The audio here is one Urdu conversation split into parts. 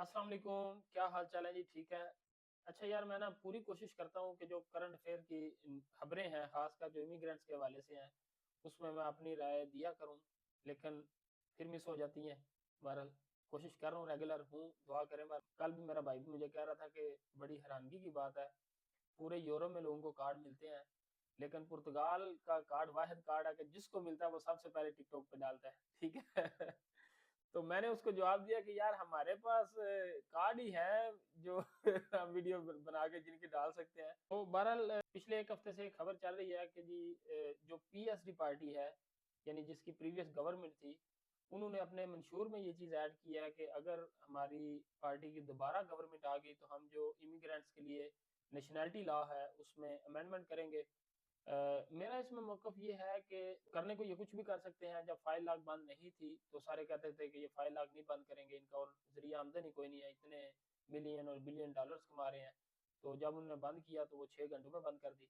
السلام علیکم، کیا حال چال ہے جی؟ ٹھیک ہے؟ اچھا یار، میں نا پوری کوشش کرتا ہوں کہ جو کرنٹ افیئر کی خبریں ہیں، خاص کر جو امیگرینٹس کے حوالے سے ہیں، اس میں اپنی رائے دیا کروں، لیکن پھر مس ہو جاتی ہیں۔ بہرحال کوشش کر رہا ہوں، ریگولر ہوں، دعا کریں۔ کل بھی میرا بھائی بھی مجھے کہہ رہا تھا کہ بڑی حیرانگی کی بات ہے، پورے یورپ میں لوگوں کو کارڈ ملتے ہیں، لیکن پرتگال کا کارڈ واحد کارڈ ہے کہ جس کو ملتا ہے وہ سب سے پہلے ٹک ٹاک پہ ڈالتا ہے، ٹھیک ہے؟ تو میں نے اس کو جواب دیا کہ یار ہمارے پاس کارڈ ہی ہے جو ہم ویڈیو بنا کے جن کی ڈال سکتے ہیں۔ تو بہرحال پچھلے ایک ہفتے سے خبر چل رہی ہے کہ جی جو پی ایس ڈی پارٹی ہے، یعنی جس کی پریویس گورنمنٹ تھی، انہوں نے اپنے منشور میں یہ چیز ایڈ کی ہے کہ اگر ہماری پارٹی کی دوبارہ گورنمنٹ آ گئی تو ہم جو امیگرینٹس کے لیے نیشنلٹی لا ہے اس میں امینڈمنٹ کریں گے۔ میرا اس میں موقف یہ ہے کہ کرنے کو یہ کچھ بھی کر سکتے ہیں۔ جب 5 لاکھ بند نہیں تھی تو سارے کہتے تھے کہ یہ 5 لاکھ نہیں بند کریں گے، ان کا اور ذریعہ آمدنی کوئی نہیں ہے، اتنے ملین اور بلین ڈالرز کما رہے ہیں۔ تو جب انہوں نے بند کیا تو وہ 6 گھنٹوں میں بند کر دی۔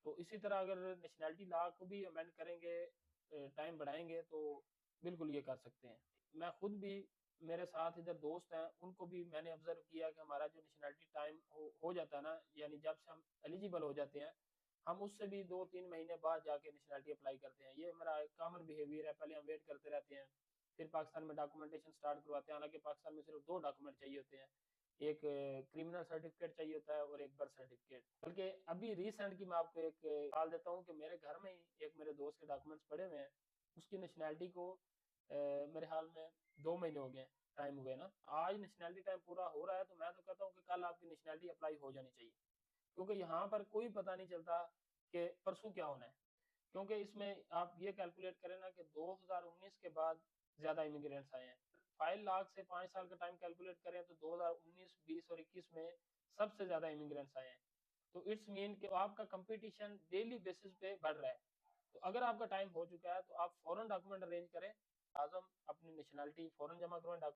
تو اسی طرح اگر نیشنلٹی لا کو بھی امینڈ کریں گے، ٹائم بڑھائیں گے، تو بالکل یہ کر سکتے ہیں۔ میں خود بھی، میرے ساتھ ادھر دوست ہیں، ان کو بھی میں نے آبزرو کیا کہ ہمارا جو نیشنلٹی ٹائم ہو جاتا ہے نا، یعنی جب سے ہم ایلیجیبل ہو جاتے ہیں، ہم اس سے بھی 2-3 مہینے بعد جا کے نیشنلٹی اپلائی کرتے ہیں۔ یہ ہمارا کامن بیہیویئر ہے، پہلے ہم ویٹ کرتے رہتے ہیں، پھر پاکستان میں ڈاکومنٹیشن سٹارٹ کرواتے ہیں۔ حالانکہ پاکستان میں صرف 2 ڈاکومنٹ چاہیے ہوتے ہیں، ایک کرمنل سرٹیفکیٹ چاہیے ہوتا ہے اور ایک برتھ سرٹیفکیٹ۔ بلکہ ابھی ریسنٹ کی میں آپ کو ایک مثال دیتا ہوں کہ میرے گھر میں ہی ایک میرے دوست کے ڈاکومنٹس پڑے ہوئے ہیں، اس کی نیشنلٹی کو میرے حال میں 2 مہینے ہو گئے، ٹائم ہوئے نا۔ آج نیشنلٹی ٹائم پورا ہو رہا ہے تو میں تو کہتا ہوں کہ کل آپ کی نیشنلٹی اپلائی ہو جانی چاہیے، کیونکہ یہاں پر کوئی پتہ نہیں چلتا کہ پرسوں کیا ہونا ہے۔ کیونکہ اس میں آپ یہ کیلکولیٹ کریں نا کہ 2019 کے بعد زیادہ امیگرینٹس آئے ہیں۔ 5 لاکھ سے 5 سال کا ٹائم کیلکولیٹ کریں تو 2019، 20 اور 21 میں سب سے زیادہ امیگرینٹس آئے ہیں۔ تو اٹس مین کہ آپ کا کمپٹیشن ڈیلی بیسس پہ بڑھ رہا ہے۔ تو اگر آپ کا ٹائم ہو چکا ہے تو آپ فوراً ڈاکومنٹ ارینج کریں، اعظم اپنی نیشنلٹی فوراً جمع کروائیں۔